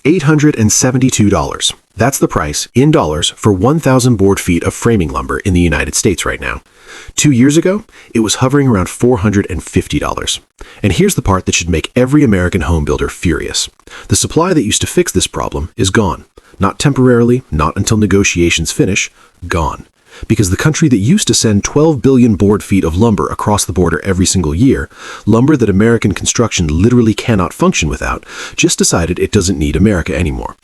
$872. That's the price, in dollars, for 1,000 board feet of framing lumber in the United States right now. 2 years ago, it was hovering around $450. And here's the part that should make every American home builder furious. The supply that used to fix this problem is gone. Not temporarily, not until negotiations finish, gone. Because the country that used to send 12 billion board feet of lumber across the border every single year, lumber that American construction literally cannot function without, just decided it doesn't need America anymore.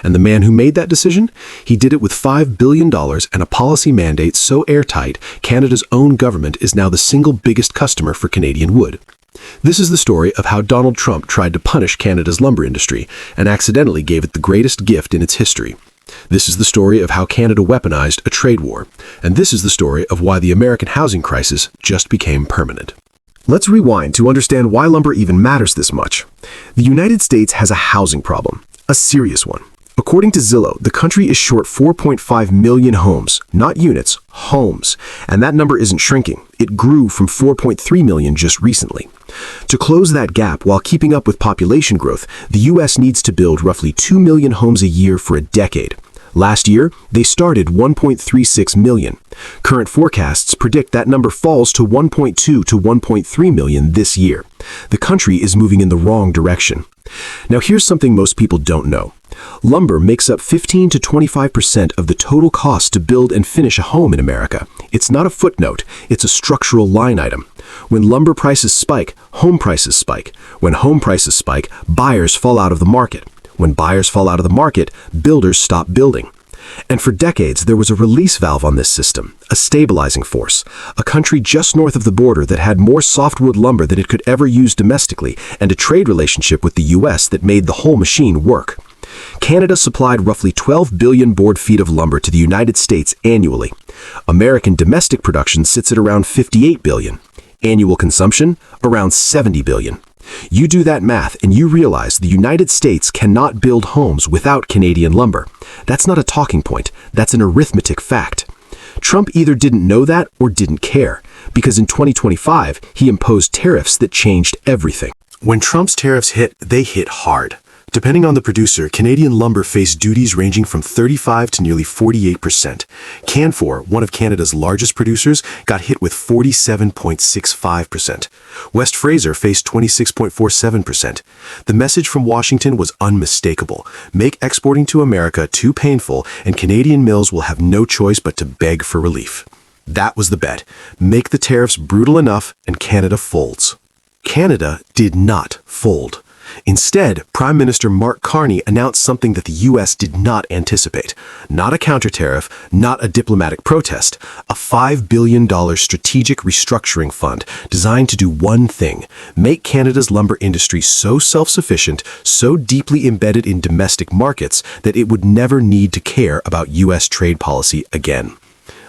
And the man who made that decision? He did it with $5 billion and a policy mandate so airtight, Canada's own government is now the single biggest customer for Canadian wood. This is the story of how Donald Trump tried to punish Canada's lumber industry and accidentally gave it the greatest gift in its history. This is the story of how Canada weaponized a trade war. And this is the story of why the American housing crisis just became permanent. Let's rewind to understand why lumber even matters this much. The United States has a housing problem, a serious one. According to Zillow, the country is short 4.5 million homes, not units, homes. And that number isn't shrinking. It grew from 4.3 million just recently. To close that gap while keeping up with population growth, the U.S. needs to build roughly 2 million homes a year for a decade. Last year, they started 1.36 million. Current forecasts predict that number falls to 1.2 to 1.3 million this year. The country is moving in the wrong direction. Now here's something most people don't know. Lumber makes up 15 to 25% of the total cost to build and finish a home in America. It's not a footnote, it's a structural line item. When lumber prices spike, home prices spike. When home prices spike, buyers fall out of the market. When buyers fall out of the market, builders stop building. And for decades, there was a release valve on this system, a stabilizing force, a country just north of the border that had more softwood lumber than it could ever use domestically, and a trade relationship with the U.S. that made the whole machine work. Canada supplied roughly 12 billion board feet of lumber to the United States annually. American domestic production sits at around 58 billion. Annual consumption, around 70 billion. You do that math and you realize the United States cannot build homes without Canadian lumber. That's not a talking point, that's an arithmetic fact. Trump either didn't know that or didn't care, because in 2025, he imposed tariffs that changed everything. When Trump's tariffs hit, they hit hard. Depending on the producer, Canadian lumber faced duties ranging from 35% to nearly 48%. Canfor, one of Canada's largest producers, got hit with 47.65%. West Fraser faced 26.47%. The message from Washington was unmistakable. Make exporting to America too painful, and Canadian mills will have no choice but to beg for relief. That was the bet. Make the tariffs brutal enough, and Canada folds. Canada did not fold. Instead, Prime Minister Mark Carney announced something that the U.S. did not anticipate. Not a counter-tariff, not a diplomatic protest, a $5 billion strategic restructuring fund designed to do one thing: make Canada's lumber industry so self-sufficient, so deeply embedded in domestic markets that it would never need to care about U.S. trade policy again.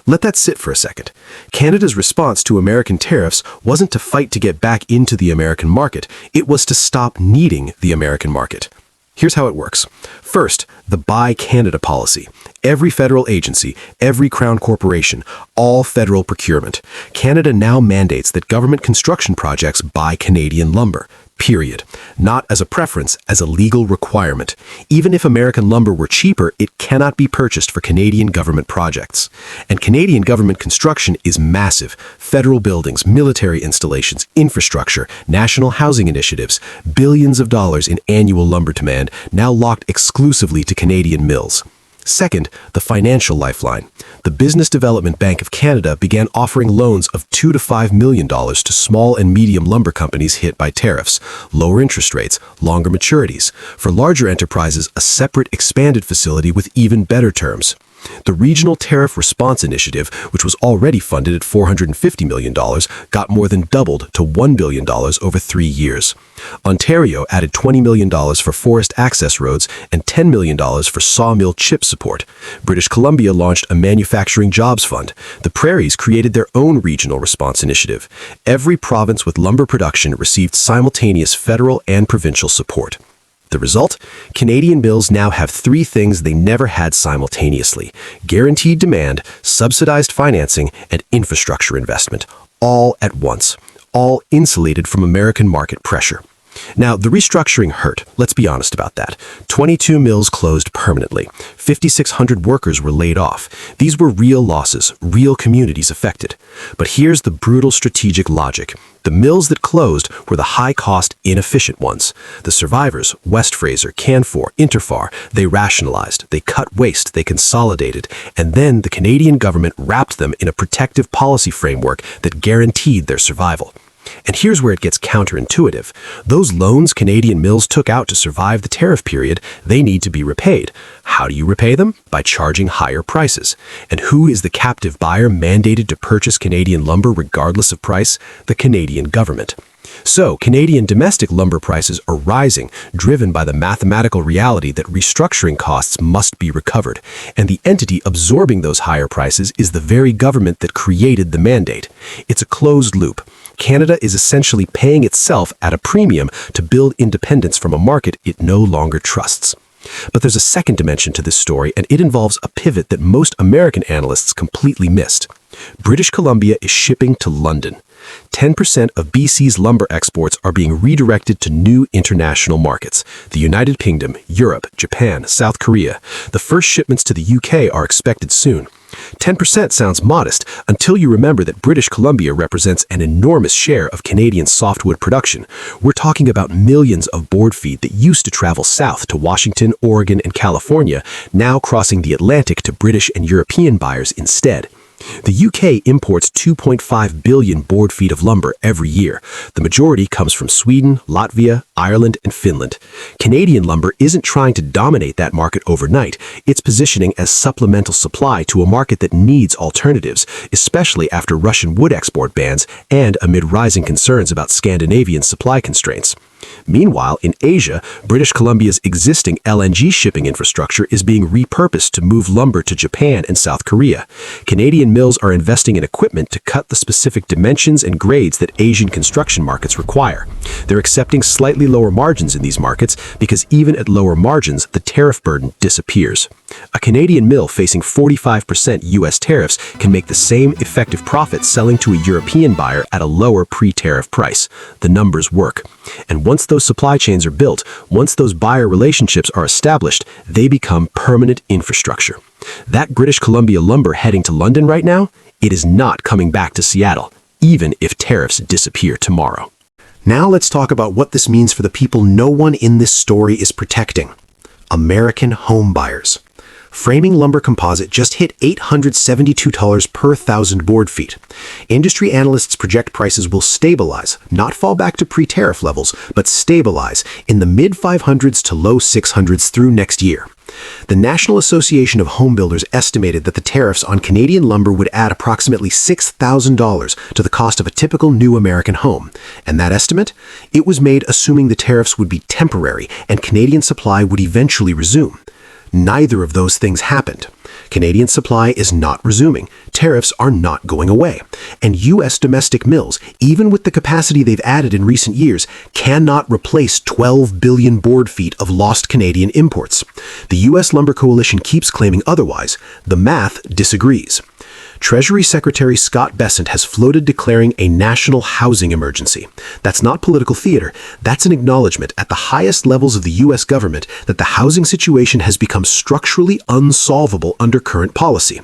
Let that sit for a second. Canada's response to American tariffs wasn't to fight to get back into the American market. It was to stop needing the American market. Here's how it works. First, the Buy Canada policy. Every federal agency, every crown corporation, all federal procurement. Canada now mandates that government construction projects buy Canadian lumber. Period. Not as a preference, as a legal requirement. Even if American lumber were cheaper, it cannot be purchased for Canadian government projects. And Canadian government construction is massive. Federal buildings, military installations, infrastructure, national housing initiatives, billions of dollars in annual lumber demand, now locked exclusively to Canadian mills. Second, the financial lifeline. The Business Development Bank of Canada began offering loans of $2 to $5 million to small and medium lumber companies hit by tariffs, lower interest rates, longer maturities. For larger enterprises, a separate expanded facility with even better terms. The Regional Tariff Response Initiative, which was already funded at $450 million, got more than doubled to $1 billion over 3 years. Ontario added $20 million for forest access roads and $10 million for sawmill chip support. British Columbia launched a manufacturing jobs fund. The Prairies created their own regional response initiative. Every province with lumber production received simultaneous federal and provincial support. The result? Canadian mills now have 3 things they never had simultaneously: guaranteed demand, subsidized financing, and infrastructure investment, all at once, all insulated from American market pressure. Now, the restructuring hurt. Let's be honest about that. 22 mills closed permanently. 5,600 workers were laid off. These were real losses, real communities affected. But here's the brutal strategic logic. The mills that closed were the high-cost, inefficient ones. The survivors, West Fraser, Canfor, Interfar, they rationalized, they cut waste, they consolidated, and then the Canadian government wrapped them in a protective policy framework that guaranteed their survival. And here's where it gets counterintuitive. Those loans Canadian mills took out to survive the tariff period, they need to be repaid. How do you repay them? By charging higher prices. And who is the captive buyer mandated to purchase Canadian lumber regardless of price? The Canadian government. So, Canadian domestic lumber prices are rising, driven by the mathematical reality that restructuring costs must be recovered. And the entity absorbing those higher prices is the very government that created the mandate. It's a closed loop. Canada is essentially paying itself at a premium to build independence from a market it no longer trusts. But there's a second dimension to this story, and it involves a pivot that most American analysts completely missed. British Columbia is shipping to London. 10% of BC's lumber exports are being redirected to new international markets: the United Kingdom, Europe, Japan, South Korea. The first shipments to the UK are expected soon. 10% sounds modest until you remember that British Columbia represents an enormous share of Canadian softwood production. We're talking about millions of board feet that used to travel south to Washington, Oregon, and California, now crossing the Atlantic to British and European buyers instead. The UK imports 2.5 billion board feet of lumber every year. The majority comes from Sweden, Latvia, Ireland, and Finland. Canadian lumber isn't trying to dominate that market overnight. It's positioning as supplemental supply to a market that needs alternatives, especially after Russian wood export bans and amid rising concerns about Scandinavian supply constraints. Meanwhile, in Asia, British Columbia's existing LNG shipping infrastructure is being repurposed to move lumber to Japan and South Korea. Canadian mills are investing in equipment to cut the specific dimensions and grades that Asian construction markets require. They're accepting slightly lower margins in these markets because even at lower margins, the tariff burden disappears. A Canadian mill facing 45% U.S. tariffs can make the same effective profit selling to a European buyer at a lower pre-tariff price. The numbers work. And once those supply chains are built, once those buyer relationships are established, they become permanent infrastructure. That British Columbia lumber heading to London right now, it is not coming back to Seattle, even if tariffs disappear tomorrow. Now let's talk about what this means for the people no one in this story is protecting: American home buyers. Framing lumber composite just hit $872 per thousand board feet. Industry analysts project prices will stabilize, not fall back to pre-tariff levels, but stabilize in the mid-500s to low 600s through next year. The National Association of Home Builders estimated that the tariffs on Canadian lumber would add approximately $6,000 to the cost of a typical new American home. And that estimate? It was made assuming the tariffs would be temporary and Canadian supply would eventually resume. Neither of those things happened. Canadian supply is not resuming. Tariffs are not going away. And U.S. domestic mills, even with the capacity they've added in recent years, cannot replace 12 billion board feet of lost Canadian imports. The U.S. Lumber Coalition keeps claiming otherwise. The math disagrees. Treasury Secretary Scott Bessent has floated declaring a national housing emergency. That's not political theater. That's an acknowledgement at the highest levels of the U.S. government that the housing situation has become structurally unsolvable under current policy.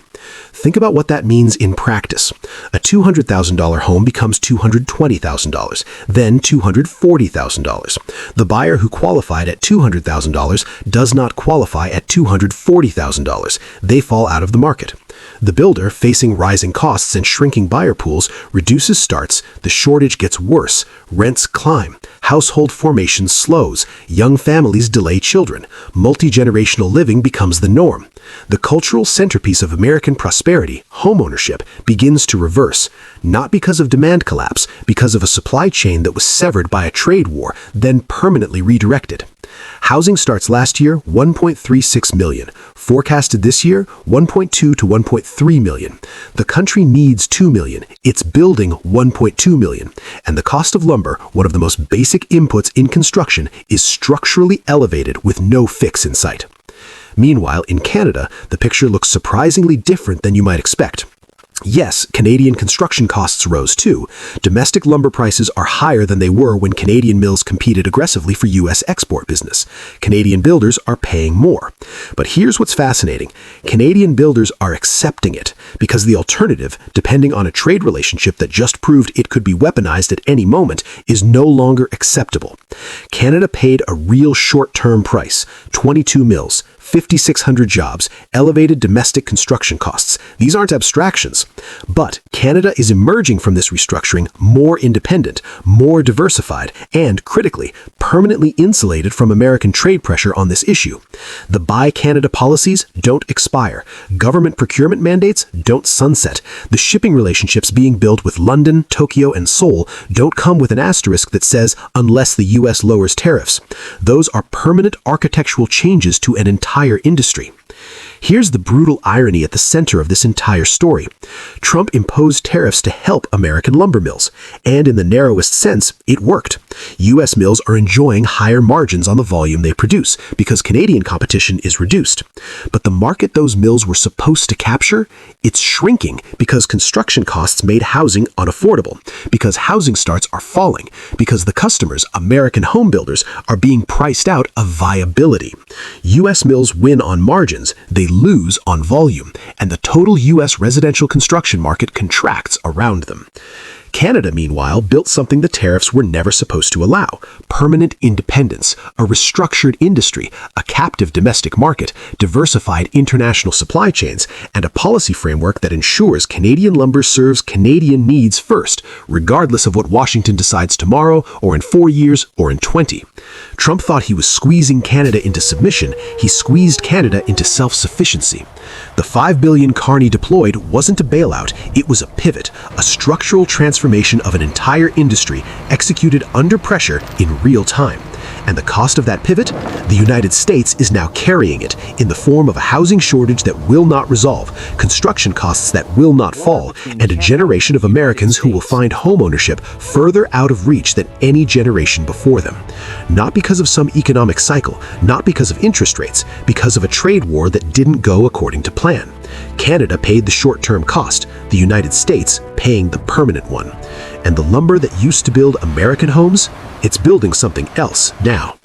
Think about what that means in practice. A $200,000 home becomes $220,000, then $240,000. The buyer who qualified at $200,000 does not qualify at $240,000. They fall out of the market. The builder, facing rising costs and shrinking buyer pools, reduces starts, the shortage gets worse, rents climb, household formation slows, young families delay children, multi-generational living becomes the norm. The cultural centerpiece of American prosperity, homeownership, begins to reverse, not because of demand collapse, because of a supply chain that was severed by a trade war, then permanently redirected. Housing starts last year 1.36 million. Forecasted this year 1.2 to 1.3 million. The country needs 2 million. It's building 1.2 million. And the cost of lumber, one of the most basic inputs in construction, is structurally elevated with no fix in sight. Meanwhile, in Canada, the picture looks surprisingly different than you might expect. Yes, Canadian construction costs rose too. Domestic lumber prices are higher than they were when Canadian mills competed aggressively for U.S. export business. Canadian builders are paying more. But here's what's fascinating. Canadian builders are accepting it because the alternative, depending on a trade relationship that just proved it could be weaponized at any moment, is no longer acceptable. Canada paid a real short-term price, 22 mills, 5,600 jobs, elevated domestic construction costs. These aren't abstractions. But Canada is emerging from this restructuring more independent, more diversified, and, critically, permanently insulated from American trade pressure on this issue. The Buy Canada policies don't expire. Government procurement mandates don't sunset. The shipping relationships being built with London, Tokyo, and Seoul don't come with an asterisk that says, unless the U.S. lowers tariffs. Those are permanent architectural changes to an entire industry. Here's the brutal irony at the center of this entire story. Trump imposed tariffs to help American lumber mills, and in the narrowest sense, it worked. U.S. mills are enjoying higher margins on the volume they produce because Canadian competition is reduced. But the market those mills were supposed to capture, it's shrinking because construction costs made housing unaffordable, because housing starts are falling, because the customers, American home builders, are being priced out of viability. U.S. mills win on margins, they lose on volume, and the total U.S. residential construction market contracts around them. Canada, meanwhile, built something the tariffs were never supposed to allow: permanent independence, a restructured industry, a captive domestic market, diversified international supply chains, and a policy framework that ensures Canadian lumber serves Canadian needs first, regardless of what Washington decides tomorrow, or in 4 years, or in 20. Trump thought he was squeezing Canada into submission. He squeezed Canada into self-sufficiency. The $5 billion Carney deployed wasn't a bailout, it was a pivot, a structural transformation of an entire industry executed under pressure in real time. And the cost of that pivot? The United States is now carrying it in the form of a housing shortage that will not resolve, construction costs that will not fall, and a generation of Americans who will find homeownership further out of reach than any generation before them. Not because of some economic cycle, not because of interest rates, because of a trade war that didn't go according to plan. Canada paid the short-term cost, the United States paying the permanent one. And the lumber that used to build American homes, it's building something else now.